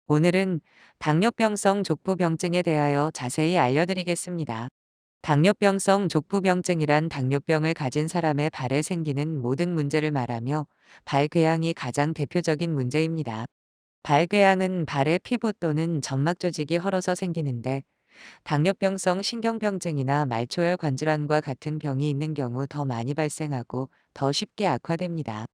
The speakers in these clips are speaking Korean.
오늘은 당뇨병성 족부병증에 대하여 자세히 알려드리겠습니다. 당뇨병성 족부병증이란 당뇨병을 가진 사람의 발에 생기는 모든 문제를 말하며 발궤양이 가장 대표적인 문제입니다. 발궤양은 발의 피부 또는 점막 조직이 헐어서 생기는데 당뇨병성 신경병증이나 말초열 관질환과 같은 병이 있는 경우 더 많이 발생하고 더 쉽게 악화됩니다.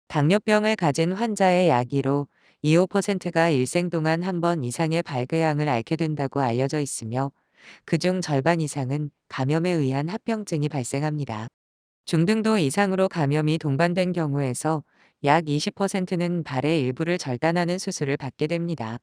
당뇨병을 가진 환자의 약 1호, 2~5%가 일생 동안 한 번 이상의 발궤양을 앓게 된다고 알려져 있으며 그중 절반 이상은 감염에 의한 합병증이 발생합니다. 중등도 이상으로 감염이 동반된 경우에서 약 20%는 발의 일부를 절단하는 수술을 받게 됩니다.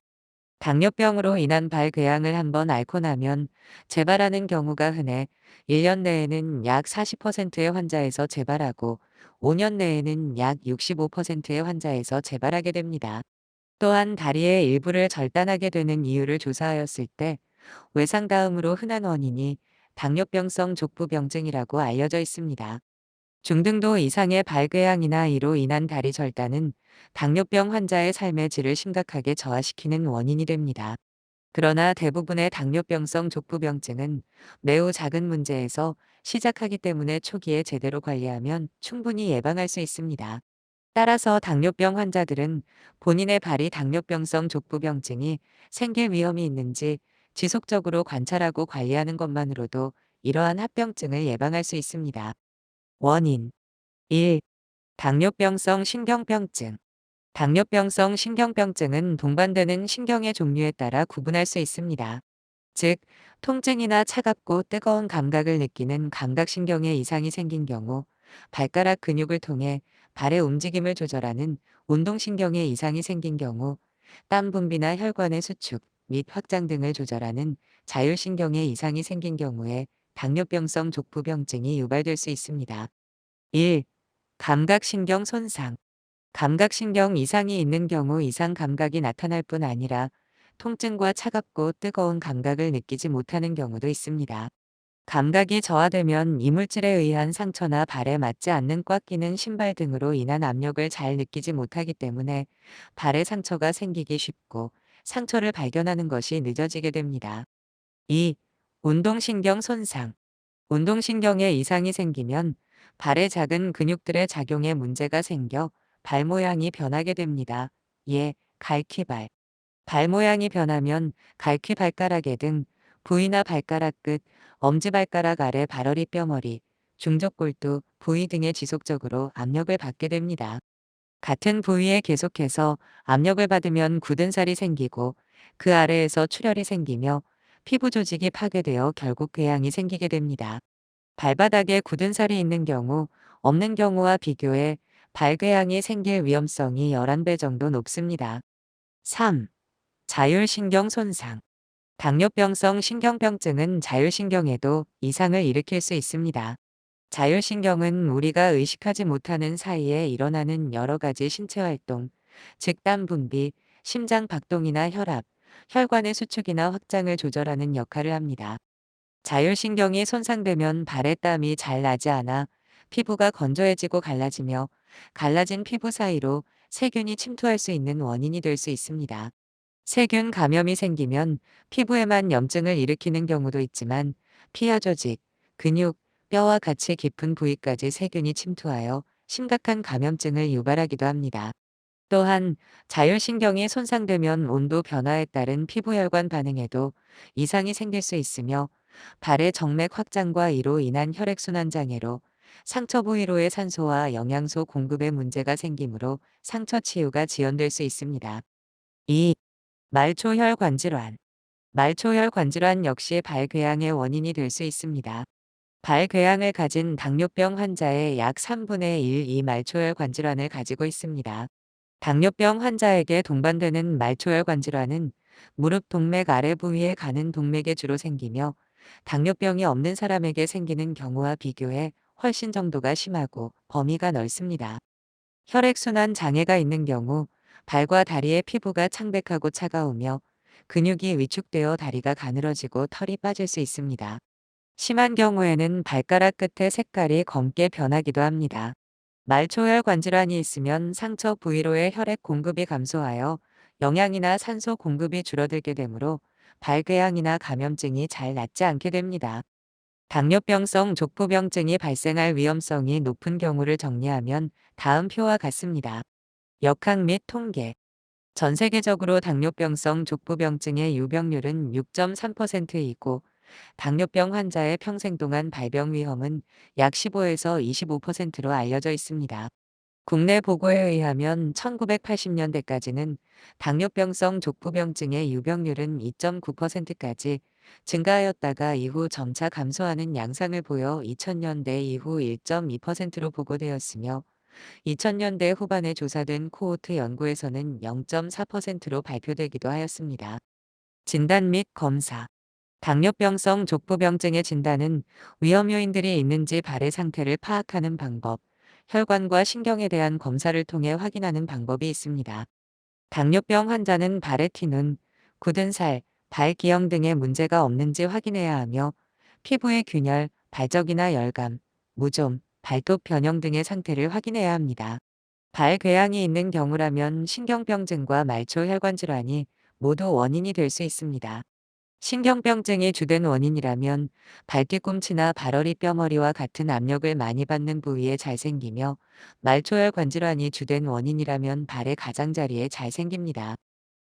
당뇨병으로 인한 발궤양을 한 번 앓고 나면 재발하는 경우가 흔해 1년 내에는 약 40%의 환자에서 재발하고 5년 내에는 약 65%의 환자에서 재발하게 됩니다. 또한 다리의 일부를 절단하게 되는 이유를 조사하였을 때 외상 다음으로 흔한 원인이 당뇨병성 족부병증이라고 알려져 있습니다. 중등도 이상의 발궤양이나 이로 인한 다리 절단은 당뇨병 환자의 삶의 질을 심각하게 저하시키는 원인이 됩니다. 그러나 대부분의 당뇨병성 족부병증은 매우 작은 문제에서 시작하기 때문에 초기에 제대로 관리하면 충분히 예방할 수 있습니다. 따라서 당뇨병 환자들은 본인의 발이 당뇨병성 족부병증이 생길 위험이 있는지 지속적으로 관찰하고 관리하는 것만으로도 이러한 합병증을 예방할 수 있습니다. 원인 1. 당뇨병성 신경병증. 당뇨병성 신경병증은 동반되는 신경의 종류에 따라 구분할 수 있습니다. 즉, 통증이나 차갑고 뜨거운 감각을 느끼는 감각신경에 이상이 생긴 경우, 발가락 근육을 통해 발의 움직임을 조절하는 운동신경에 이상이 생긴 경우, 땀 분비나 혈관의 수축 및 확장 등을 조절하는 자율신경에 이상이 생긴 경우에 당뇨병성 족부병증이 유발될 수 있습니다. 1. 감각신경 손상. 감각신경 이상이 있는 경우 이상 감각이 나타날 뿐 아니라 통증과 차갑고 뜨거운 감각을 느끼지 못하는 경우도 있습니다. 감각이 저하되면 이물질에 의한 상처나 발에 맞지 않는 꽉 끼는 신발 등으로 인한 압력을 잘 느끼지 못하기 때문에 발에 상처가 생기기 쉽고 상처를 발견하는 것이 늦어지게 됩니다. 2. 운동신경 손상. 운동신경에 이상이 생기면 발의 작은 근육들의 작용에 문제가 생겨 발 모양이 변하게 됩니다. 예, 갈퀴발. 발 모양이 변하면 갈퀴발가락에 등 부위나 발가락 끝, 엄지발가락 아래 발허리 뼈머리, 중족골두 부위 등에 지속적으로 압력을 받게 됩니다. 같은 부위에 계속해서 압력을 받으면 굳은 살이 생기고 그 아래에서 출혈이 생기며 피부 조직이 파괴되어 결국 궤양이 생기게 됩니다. 발바닥에 굳은 살이 있는 경우, 없는 경우와 비교해 발궤양이 생길 위험성이 11배 정도 높습니다. 3. 자율신경 손상. 당뇨병성 신경병증은 자율신경에도 이상을 일으킬 수 있습니다. 자율신경은 우리가 의식하지 못하는 사이에 일어나는 여러 가지 신체 활동, 즉 땀 분비, 심장 박동이나 혈압, 혈관의 수축이나 확장을 조절하는 역할을 합니다. 자율신경이 손상되면 발에 땀이 잘 나지 않아 피부가 건조해지고 갈라지며 갈라진 피부 사이로 세균이 침투할 수 있는 원인이 될 수 있습니다. 세균 감염이 생기면 피부에만 염증을 일으키는 경우도 있지만 피하 조직, 근육, 뼈와 같이 깊은 부위까지 세균이 침투하여 심각한 감염증을 유발하기도 합니다. 또한 자율신경이 손상되면 온도 변화에 따른 피부혈관 반응에도 이상이 생길 수 있으며 발의 정맥 확장과 이로 인한 혈액순환 장애로 상처 부위로의 산소와 영양소 공급에 문제가 생기므로 상처 치유가 지연될 수 있습니다. 2. 말초혈 관질환. 말초혈 관질환 역시 발궤양의 원인이 될 수 있습니다. 발궤양을 가진 당뇨병 환자의 약 3분의 1 이 말초혈 관질환을 가지고 있습니다. 당뇨병 환자에게 동반되는 말초혈 관질환은 무릎 동맥 아래 부위에 가는 동맥에 주로 생기며 당뇨병이 없는 사람에게 생기는 경우와 비교해 훨씬 정도가 심하고 범위가 넓습니다. 혈액순환 장애가 있는 경우 발과 다리의 피부가 창백하고 차가우며 근육이 위축되어 다리가 가늘어지고 털이 빠질 수 있습니다. 심한 경우에는 발가락 끝의 색깔이 검게 변하기도 합니다. 말초혈 관질환이 있으면 상처 부위로의 혈액 공급이 감소하여 영양이나 산소 공급이 줄어들게 되므로 발궤양이나 감염증이 잘 낫지 않게 됩니다. 당뇨병성 족부병증이 발생할 위험성이 높은 경우를 정리하면 다음 표와 같습니다. 역학 및 통계. 전 세계적으로 당뇨병성 족부병증의 유병률은 6.3%이고 당뇨병 환자의 평생 동안 발병 위험은 약 15에서 25%로 알려져 있습니다. 국내 보고에 의하면 1980년대까지는 당뇨병성 족부병증의 유병률은 2.9%까지 증가하였다가 이후 점차 감소하는 양상을 보여 2000년대 이후 1.2%로 보고되었으며 2000년대 후반에 조사된 코호트 연구에서는 0.4%로 발표되기도 하였습니다. 진단 및 검사. 당뇨병성 족부병증의 진단은 위험 요인들이 있는지 발의 상태를 파악하는 방법, 혈관과 신경에 대한 검사를 통해 확인하는 방법이 있습니다. 당뇨병 환자는 발에 튀는, 굳은 살, 발 기형 등의 문제가 없는지 확인해야 하며 피부의 균열, 발적이나 열감, 무좀, 발톱 변형 등의 상태를 확인해야 합니다. 발 궤양이 있는 경우라면 신경병증과 말초혈관 질환이 모두 원인이 될 수 있습니다. 신경병증이 주된 원인이라면 발뒤꿈치나 발허리 뼈머리와 같은 압력을 많이 받는 부위에 잘 생기며 말초혈 관질환이 주된 원인이라면 발의 가장자리에 잘 생깁니다.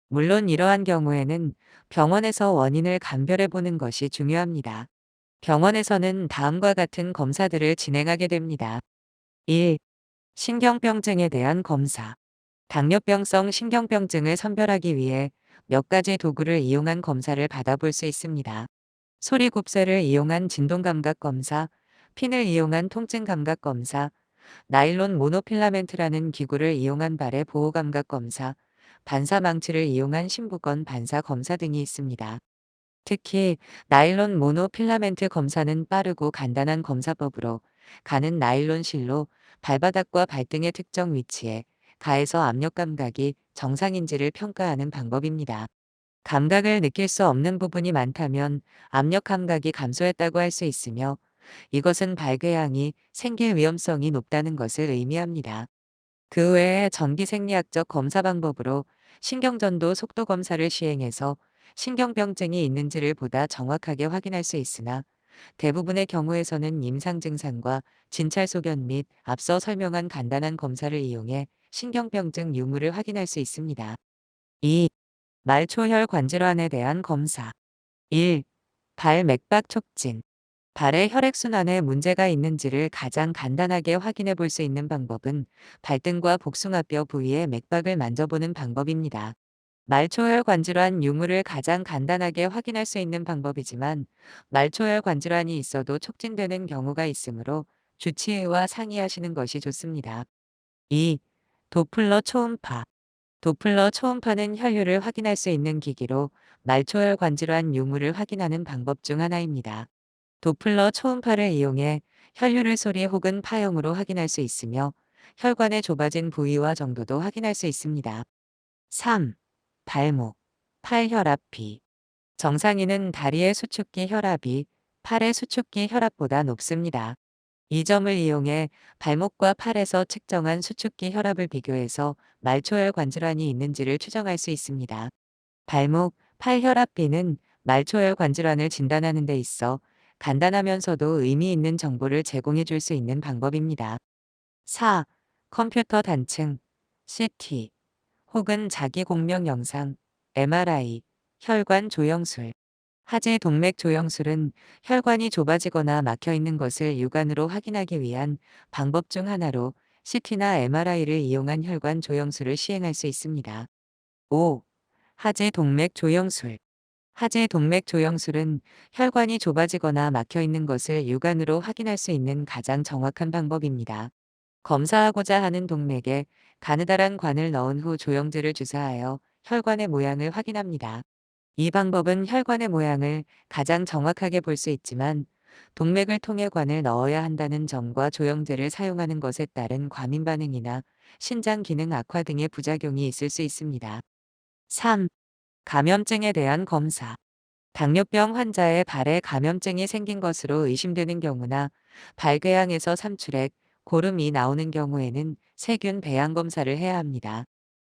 물론 이러한 경우에는 병원에서 원인을 감별해 보는 것이 중요합니다. 병원에서는 다음과 같은 검사들을 진행하게 됩니다. 1. 신경병증에 대한 검사. 당뇨병성 신경병증을 선별하기 위해 몇 가지 도구를 이용한 검사를 받아볼 수 있습니다. 소리 곱쇄를 이용한 진동감각 검사, 핀을 이용한 통증감각 검사, 나일론 모노필라멘트라는 기구를 이용한 발의 보호감각 검사, 반사망치를 이용한 심부건 반사 검사 등이 있습니다. 특히 나일론 모노필라멘트 검사는 빠르고 간단한 검사법으로 가는 나일론 실로 발바닥과 발등의 특정 위치에 가해서 압력 감각이 정상인지를 평가하는 방법입니다. 감각을 느낄 수 없는 부분이 많다면 압력 감각이 감소했다고 할 수 있으며 이것은 발궤양이 생길 위험성이 높다는 것을 의미합니다. 그 외에 전기생리학적 검사 방법으로 신경전도 속도 검사를 시행해서 신경병증이 있는지를 보다 정확하게 확인할 수 있으나 대부분의 경우에서는 임상 증상과 진찰 소견 및 앞서 설명한 간단한 검사를 이용해 신경병증 유무를 확인할 수 있습니다. 2. 말초혈 관질환에 대한 검사. 1. 발 맥박 촉진. 발의 혈액순환에 문제가 있는지를 가장 간단하게 확인해 볼 수 있는 방법은 발등과 복숭아뼈 부위의 맥박을 만져보는 방법입니다. 말초혈 관질환 유무를 가장 간단하게 확인할 수 있는 방법이지만 말초혈 관질환이 있어도 촉진되는 경우가 있으므로 주치의와 상의하시는 것이 좋습니다. 2. 도플러 초음파. 도플러 초음파는 혈류를 확인할 수 있는 기기로 말초혈 관질환 유무를 확인하는 방법 중 하나입니다. 도플러 초음파를 이용해 혈류를 소리 혹은 파형으로 확인할 수 있으며 혈관의 좁아진 부위와 정도도 확인할 수 있습니다. 3. 발목, 팔 혈압비. 정상인은 다리의 수축기 혈압이 팔의 수축기 혈압보다 높습니다. 이 점을 이용해 발목과 팔에서 측정한 수축기 혈압을 비교해서 말초혈 관질환이 있는지를 추정할 수 있습니다. 발목, 팔 혈압비는 말초혈 관질환을 진단하는 데 있어 간단하면서도 의미 있는 정보를 제공해 줄 수 있는 방법입니다. 4. 컴퓨터 단층, CT, 혹은 자기 공명 영상, MRI, 혈관 조영술. 하재 동맥 조영술은 혈관이 좁아지거나 막혀 있는 것을 육안으로 확인하기 위한 방법 중 하나로 CT나 MRI를 이용한 혈관 조영술을 시행할 수 있습니다. 5. 하재 동맥 조영술. 하재 동맥 조영술은 혈관이 좁아지거나 막혀 있는 것을 육안으로 확인할 수 있는 가장 정확한 방법입니다. 검사하고자 하는 동맥에 가느다란 관을 넣은 후 조영제를 주사하여 혈관의 모양을 확인합니다. 이 방법은 혈관의 모양을 가장 정확하게 볼 수 있지만 동맥을 통해 관을 넣어야 한다는 점과 조영제를 사용하는 것에 따른 과민 반응이나 신장 기능 악화 등의 부작용이 있을 수 있습니다. 3. 감염증에 대한 검사. 당뇨병 환자의 발에 감염증이 생긴 것으로 의심되는 경우나 발궤양에서 삼출액, 고름이 나오는 경우에는 세균 배양 검사를 해야 합니다.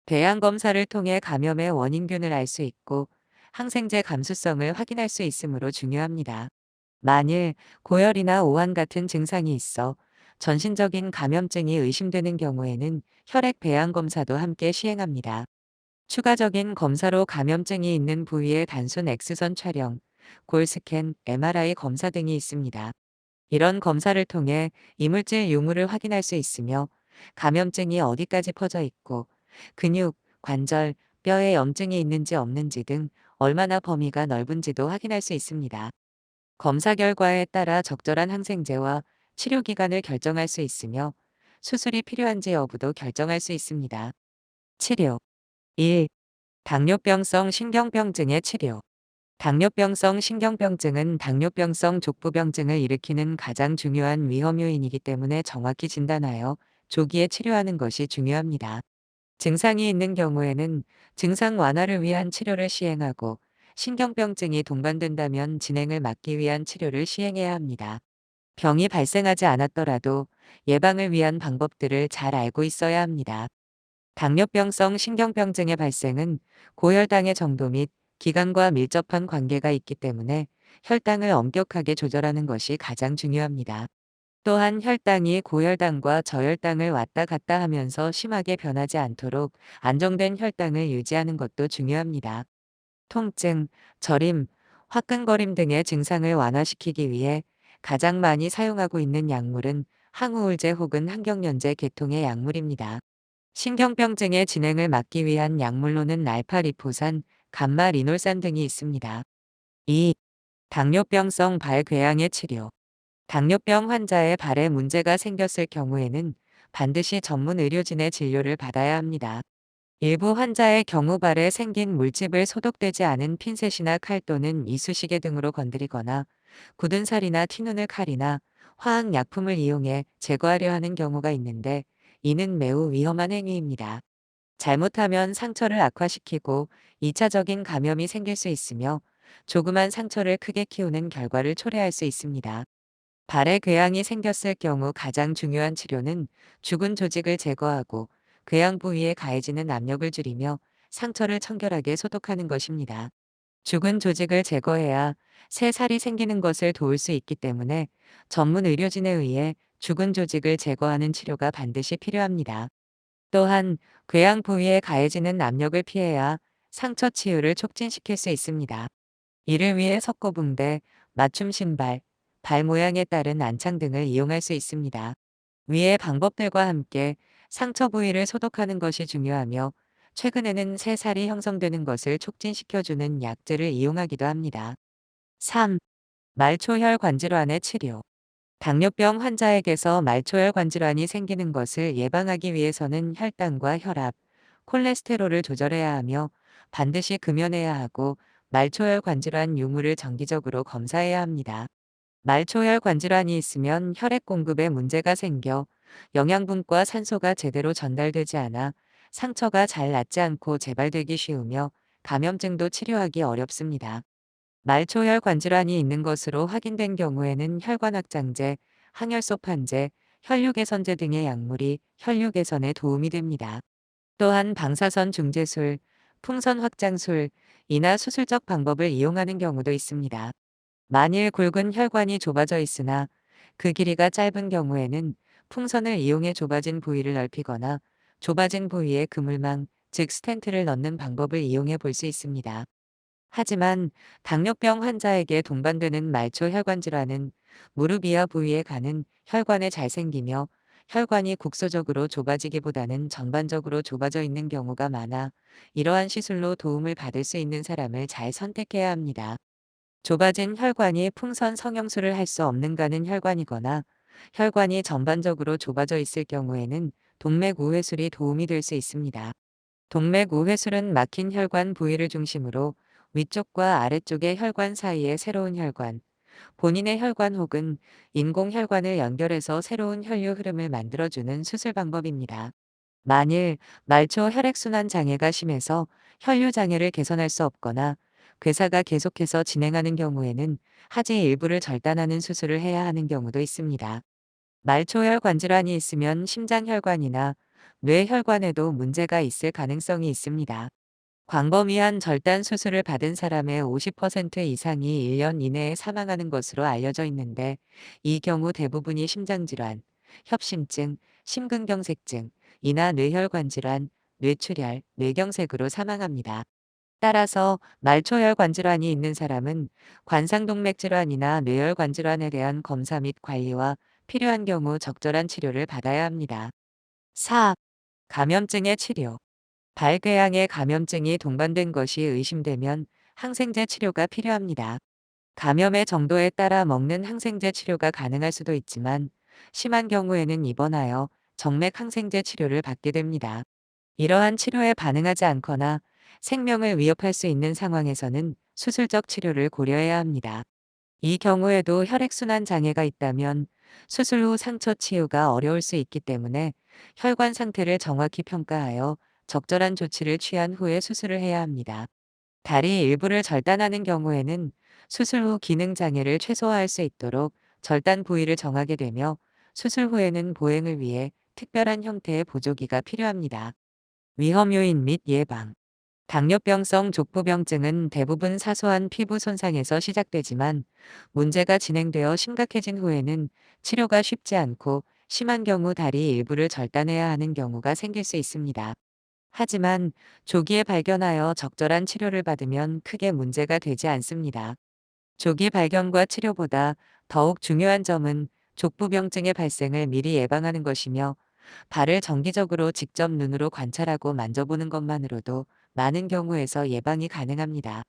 배양 검사를 통해 감염의 원인균을 알 수 있고 항생제 감수성을 확인할 수 있으므로 중요합니다. 만일 고열이나 오한 같은 증상이 있어 전신적인 감염증이 의심되는 경우에는 혈액 배양 검사도 함께 시행합니다. 추가적인 검사로 감염증이 있는 부위의 단순 X선 촬영, 골스캔, MRI 검사 등이 있습니다. 이런 검사를 통해 이물질 유무를 확인할 수 있으며 감염증이 어디까지 퍼져 있고 근육, 관절, 뼈에 염증이 있는지 없는지 등 얼마나 범위가 넓은지도 확인할 수 있습니다. 검사 결과에 따라 적절한 항생제와 치료 기간을 결정할 수 있으며 수술이 필요한지 여부도 결정할 수 있습니다. 치료 1. 당뇨병성 신경병증의 치료. 당뇨병성 신경병증은 당뇨병성 족부병증을 일으키는 가장 중요한 위험 요인이기 때문에 정확히 진단하여 조기에 치료하는 것이 중요합니다. 증상이 있는 경우에는 증상 완화를 위한 치료를 시행하고 신경병증이 동반된다면 진행을 막기 위한 치료를 시행해야 합니다. 병이 발생하지 않았더라도 예방을 위한 방법들을 잘 알고 있어야 합니다. 당뇨병성 신경병증의 발생은 고혈당의 정도 및 기간과 밀접한 관계가 있기 때문에 혈당을 엄격하게 조절하는 것이 가장 중요합니다. 또한 혈당이 고혈당과 저혈당을 왔다 갔다 하면서 심하게 변하지 않도록 안정된 혈당을 유지하는 것도 중요합니다. 통증, 저림, 화끈거림 등의 증상을 완화시키기 위해 가장 많이 사용하고 있는 약물은 항우울제 혹은 항경련제 계통의 약물입니다. 신경병증의 진행을 막기 위한 약물로는 알파리포산, 감마리놀산 등이 있습니다. 2. 당뇨병성 발궤양의 치료. 당뇨병 환자의 발에 문제가 생겼을 경우에는 반드시 전문 의료진의 진료를 받아야 합니다. 일부 환자의 경우 발에 생긴 물집을 소독되지 않은 핀셋이나 칼 또는 이쑤시개 등으로 건드리거나 굳은 살이나 튀눈을 칼이나 화학약품을 이용해 제거하려 하는 경우가 있는데 이는 매우 위험한 행위입니다. 잘못하면 상처를 악화시키고 2차적인 감염이 생길 수 있으며 조그만 상처를 크게 키우는 결과를 초래할 수 있습니다. 발에 궤양이 생겼을 경우 가장 중요한 치료는 죽은 조직을 제거하고 궤양 부위에 가해지는 압력을 줄이며 상처를 청결하게 소독하는 것입니다. 죽은 조직을 제거해야 새 살이 생기는 것을 도울 수 있기 때문에 전문 의료진에 의해 죽은 조직을 제거하는 치료가 반드시 필요합니다. 또한 궤양 부위에 가해지는 압력을 피해야 상처 치유를 촉진시킬 수 있습니다. 이를 위해 석고붕대, 맞춤 신발, 발 모양에 따른 안창 등을 이용할 수 있습니다. 위의 방법들과 함께 상처 부위를 소독하는 것이 중요하며 최근에는 새 살이 형성되는 것을 촉진시켜주는 약제를 이용하기도 합니다. 3. 말초혈 관질환의 치료. 당뇨병 환자에게서 말초혈 관질환이 생기는 것을 예방하기 위해서는 혈당과 혈압, 콜레스테롤을 조절해야 하며 반드시 금연해야 하고 말초혈 관질환 유무를 정기적으로 검사해야 합니다. 말초혈 관질환이 있으면 혈액 공급에 문제가 생겨 영양분과 산소가 제대로 전달되지 않아 상처가 잘 낫지 않고 재발되기 쉬우며 감염증도 치료하기 어렵습니다. 말초혈 관질환이 있는 것으로 확인된 경우에는 혈관확장제, 항혈소판제, 혈류개선제 등의 약물이 혈류 개선에 도움이 됩니다. 또한 방사선 중재술, 풍선 확장술, 이나 수술적 방법을 이용하는 경우도 있습니다. 만일 굵은 혈관이 좁아져 있으나 그 길이가 짧은 경우에는 풍선을 이용해 좁아진 부위를 넓히거나 좁아진 부위에 그물망, 즉 스텐트를 넣는 방법을 이용해 볼 수 있습니다. 하지만 당뇨병 환자에게 동반되는 말초 혈관 질환은 무릎 이하 부위에 가는 혈관에 잘 생기며 혈관이 국소적으로 좁아지기보다는 전반적으로 좁아져 있는 경우가 많아 이러한 시술로 도움을 받을 수 있는 사람을 잘 선택해야 합니다. 좁아진 혈관이 풍선 성형술을 할 수 없는가는 혈관이거나 혈관이 전반적으로 좁아져 있을 경우에는 동맥 우회술이 도움이 될 수 있습니다. 동맥 우회술은 막힌 혈관 부위를 중심으로 위쪽과 아래쪽의 혈관 사이에 새로운 혈관, 본인의 혈관 혹은 인공 혈관을 연결해서 새로운 혈류 흐름을 만들어주는 수술 방법입니다. 만일 말초 혈액순환 장애가 심해서 혈류 장애를 개선할 수 없거나 괴사가 계속해서 진행하는 경우에는 하지 일부를 절단하는 수술을 해야 하는 경우도 있습니다. 말초혈 관질환이 있으면 심장혈관이나 뇌혈관에도 문제가 있을 가능성이 있습니다. 광범위한 절단 수술을 받은 사람의 50% 이상이 1년 이내에 사망하는 것으로 알려져 있는데, 이 경우 대부분이 심장질환, 협심증, 심근경색증, 이나 뇌혈관 질환, 뇌출혈, 뇌경색으로 사망합니다. 따라서 말초혈관 질환이 있는 사람은 관상동맥 질환이나 뇌혈관 질환에 대한 검사 및 관리와 필요한 경우 적절한 치료를 받아야 합니다. 4. 감염증의 치료. 발궤양에 감염증이 동반된 것이 의심되면 항생제 치료가 필요합니다. 감염의 정도에 따라 먹는 항생제 치료가 가능할 수도 있지만, 심한 경우에는 입원하여 정맥 항생제 치료를 받게 됩니다. 이러한 치료에 반응하지 않거나 생명을 위협할 수 있는 상황에서는 수술적 치료를 고려해야 합니다. 이 경우에도 혈액순환 장애가 있다면 수술 후 상처 치유가 어려울 수 있기 때문에, 혈관 상태를 정확히 평가하여 적절한 조치를 취한 후에 수술을 해야 합니다. 다리 일부를 절단하는 경우에는 수술 후 기능 장애를 최소화할 수 있도록 절단 부위를 정하게 되며, 수술 후에는 보행을 위해 특별한 형태의 보조기가 필요합니다. 위험 요인 및 예방. 당뇨병성 족부병증은 대부분 사소한 피부 손상에서 시작되지만, 문제가 진행되어 심각해진 후에는 치료가 쉽지 않고 심한 경우 다리 일부를 절단해야 하는 경우가 생길 수 있습니다. 하지만 조기에 발견하여 적절한 치료를 받으면 크게 문제가 되지 않습니다. 조기 발견과 치료보다 더욱 중요한 점은 족부병증의 발생을 미리 예방하는 것이며, 발을 정기적으로 직접 눈으로 관찰하고 만져보는 것만으로도 많은 경우에서 예방이 가능합니다.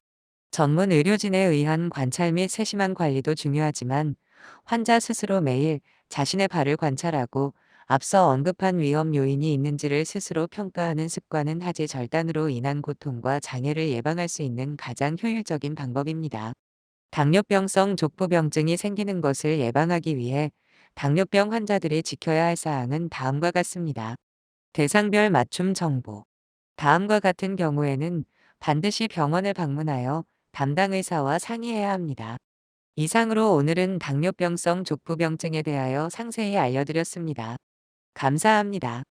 전문 의료진에 의한 관찰 및 세심한 관리도 중요하지만, 환자 스스로 매일 자신의 발을 관찰하고 앞서 언급한 위험 요인이 있는지를 스스로 평가하는 습관은 하지 절단으로 인한 고통과 장애를 예방할 수 있는 가장 효율적인 방법입니다. 당뇨병성 족부병증이 생기는 것을 예방하기 위해 당뇨병 환자들이 지켜야 할 사항은 다음과 같습니다. 대상별 맞춤 정보. 다음과 같은 경우에는 반드시 병원을 방문하여 담당 의사와 상의해야 합니다. 이상으로 오늘은 당뇨병성 족부병증에 대하여 상세히 알려드렸습니다. 감사합니다.